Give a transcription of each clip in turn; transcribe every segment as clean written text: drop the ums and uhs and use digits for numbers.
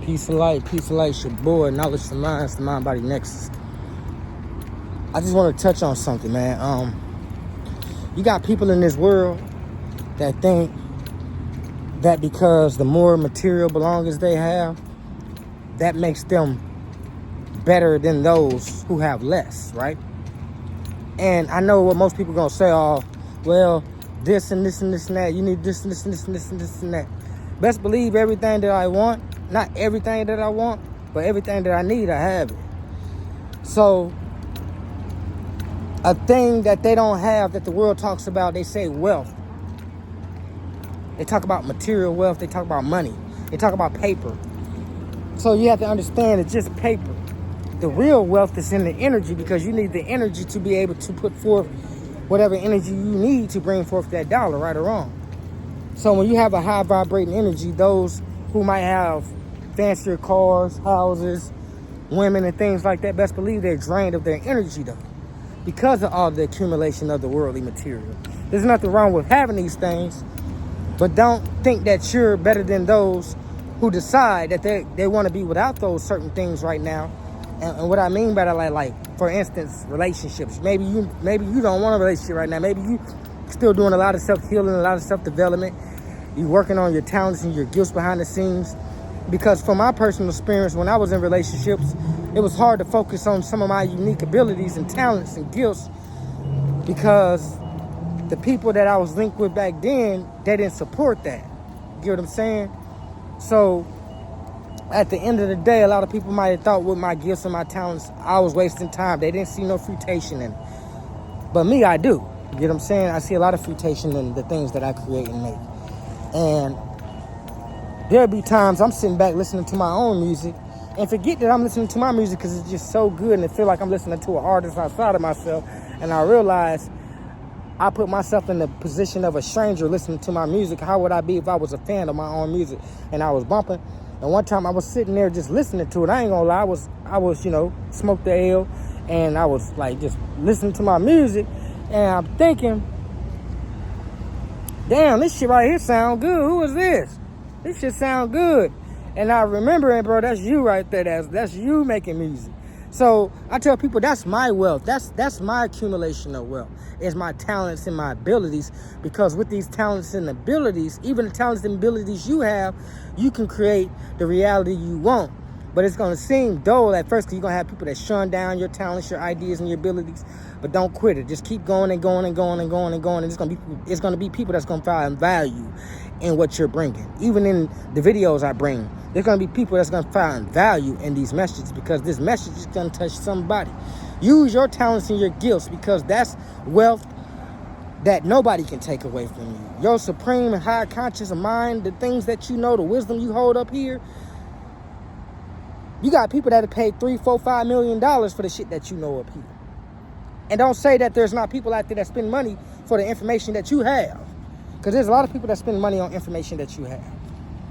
Peace and light, it's your boy, Knowledge for Mind, it's the Mind Body Nexus. I just want to touch on something, man. You got people in this world that think that because the more material belongings they have, that makes them better than those who have less, right? And I know what most people gonna say, oh, well, this and this and this and that, you need this and this and this and this and this and that. Best believe everything that I want, not everything that I want, but everything that I need, I have it. So, a thing that they don't have that the world talks about, they say wealth. They talk about material wealth, they talk about money, they talk about paper. So you have to understand it's just paper. The real wealth is in the energy, because you need the energy to be able to put forth whatever energy you need to bring forth that dollar, right or wrong. So when you have a high vibrating energy, those who might have fancier cars, houses, women and things like that, best believe they're drained of their energy though, because of all the accumulation of the worldly material. There's nothing wrong with having these things, but don't think that you're better than those who decide that they want to be without those certain things right now. And what I mean by that, like for instance, relationships. Maybe you don't want a relationship right now. Maybe you still doing a lot of self-healing, a lot of self-development. You're working on your talents and your gifts behind the scenes. Because from my personal experience, when I was in relationships, it was hard to focus on some of my unique abilities and talents and gifts, because the people that I was linked with back then, they didn't support that. You get what I'm saying? So at the end of the day, a lot of people might have thought with my gifts and my talents, I was wasting time. They didn't see no fruition in it. But me, I do. You get what I'm saying? I see a lot of fruition in the things that I create and make. And there'll be times I'm sitting back listening to my own music and forget that I'm listening to my music because it's just so good, and it feel like I'm listening to an artist outside of myself. And I realize I put myself in the position of a stranger listening to my music. How would I be if I was a fan of my own music and I was bumping? And one time I was sitting there just listening to it. I ain't gonna lie, I was smoked the L, and I was like just listening to my music, and I'm thinking, damn, this shit right here sound good. Who is this? This shit sound good. And I remember it, bro, that's you right there. That's you making music. So I tell people that's my wealth. That's my accumulation of wealth. It's my talents and my abilities. Because with these talents and abilities, even the talents and abilities you have, you can create the reality you want. But it's going to seem dull at first, because you're going to have people that shun down your talents, your ideas, and your abilities. But don't quit it. Just keep going and going and going and going and going. And it's going to be people that's going to find value in what you're bringing. Even in the videos I bring, there's going to be people that's going to find value in these messages, because this message is going to touch somebody. Use your talents and your gifts, because that's wealth that nobody can take away from you. Your supreme and high conscious mind, the things that you know, the wisdom you hold up here. You got people that have paid $3, $4, $5 million for the shit that you know up here. And don't say that there's not people out there that spend money for the information that you have. Because there's a lot of people that spend money on information that you have.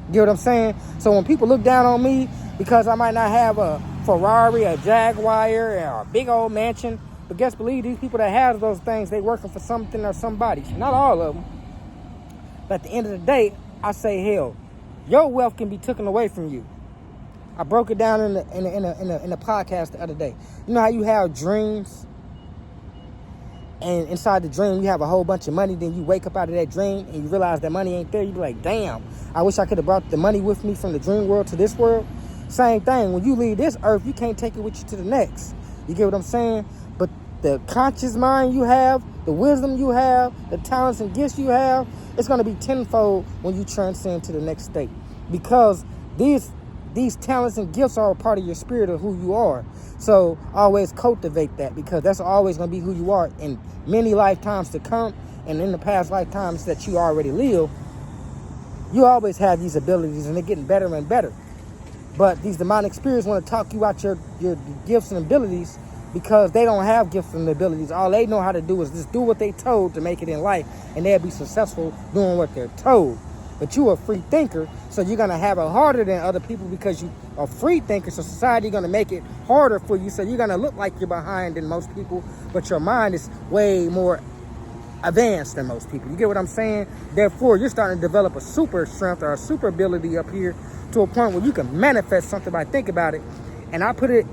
You get what I'm saying? So when people look down on me because I might not have a Ferrari, a Jaguar, or a big old mansion, but guess believe these people that have those things, they working for something or somebody. Not all of them. But at the end of the day, I say, hell, your wealth can be taken away from you. I broke it down in the podcast the other day. You know how you have dreams, and inside the dream you have a whole bunch of money, then you wake up out of that dream and you realize that money ain't there. You be like, damn, I wish I could have brought the money with me from the dream world to this world. Same thing, when you leave this earth, you can't take it with you to the next. You get what I'm saying? But the conscious mind you have, the wisdom you have, the talents and gifts you have, it's going to be tenfold when you transcend to the next state. Because these talents and gifts are a part of your spirit of who you are. So always cultivate that, because that's always going to be who you are in many lifetimes to come, and in the past lifetimes that you already live. You always have these abilities, and they're getting better and better. But these demonic spirits want to talk you out your gifts and abilities, because they don't have gifts and abilities. All they know how to do is just do what they told to make it in life, and they'll be successful doing what they're told. But you're a free thinker, so you're going to have it harder than other people, because you are a free thinker, so society is going to make it harder for you. So you're going to look like you're behind than most people, but your mind is way more advanced than most people. You get what I'm saying? Therefore, you're starting to develop a super strength or a super ability up here to a point where you can manifest something by think about it. And I put it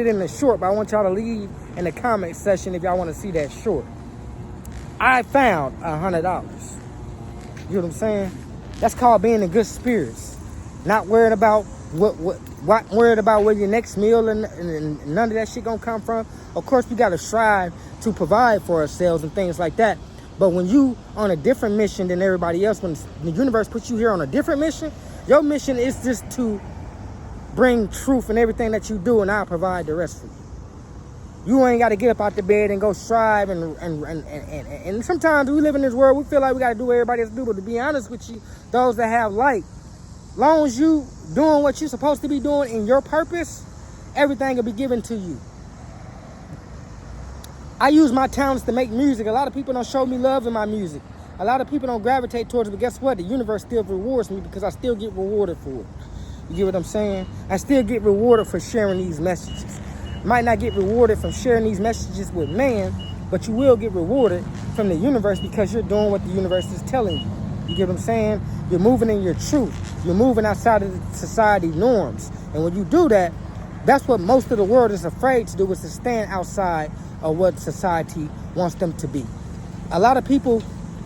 in the short, but I want y'all to leave in the comment section if y'all want to see that short. I found $100. You know what I'm saying? That's called being in good spirits. Not worried about what worried about where your next meal and none of that shit gonna come from. Of course, we gotta strive to provide for ourselves and things like that. But when you on a different mission than everybody else, when the universe puts you here on a different mission, your mission is just to bring truth in everything that you do, and I'll provide the rest for you. You ain't got to get up out the bed and go strive and sometimes we live in this world, we feel like we got to do what everybody else do. But to be honest with you, those that have light, long as you doing what you're supposed to be doing in your purpose, everything will be given to you. I use my talents to make music. A lot of people don't show me love in my music. A lot of people don't gravitate towards it, but guess what? The universe still rewards me because I still get rewarded for it. You get what I'm saying? I still get rewarded for sharing these messages. Might not get rewarded from sharing these messages with man, but you will get rewarded from the universe because you're doing what the universe is telling you. You get what I'm saying? You're moving in your truth. You're moving outside of the society norms. And when you do that, that's what most of the world is afraid to do, is to stand outside of what society wants them to be. A lot of people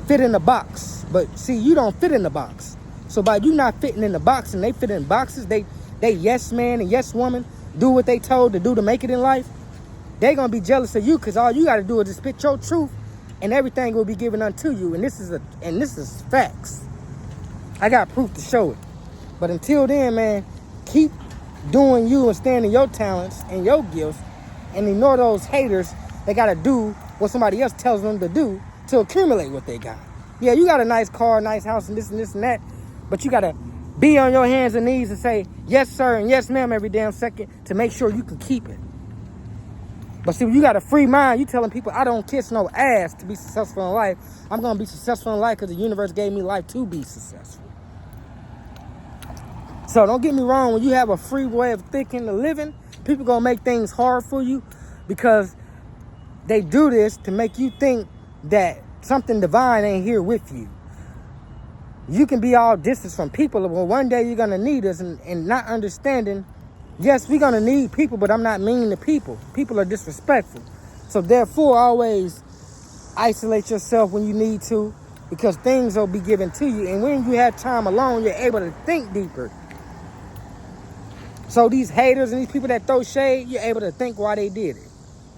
fit in the box, but see, you don't fit in the box. So by you not fitting in the box and they fit in boxes, they yes man and yes woman, do what they told to do to make it in life, they're going to be jealous of you because all you got to do is just spit your truth and everything will be given unto you. And this is facts. I got proof to show it. But until then, man, keep doing you and stand in your talents and your gifts and ignore those haters that got to do what somebody else tells them to do to accumulate what they got. Yeah, you got a nice car, nice house, and this and that, but you got to be on your hands and knees and say, yes, sir, and yes, ma'am, every damn second to make sure you can keep it. But see, when you got a free mind, you telling people, I don't kiss no ass to be successful in life. I'm going to be successful in life because the universe gave me life to be successful. So don't get me wrong, when you have a free way of thinking and living, people going to make things hard for you because they do this to make you think that something divine ain't here with you. You can be all distance from people. Well, one day you're going to need us and not understanding, yes, we're going to need people, but I'm not mean to people. People are disrespectful. So therefore, always isolate yourself when you need to because things will be given to you. And when you have time alone, you're able to think deeper. So these haters and these people that throw shade, you're able to think why they did it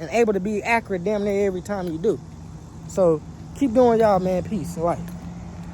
and able to be accurate damn near every time you do. So keep doing y'all, man. Peace and light.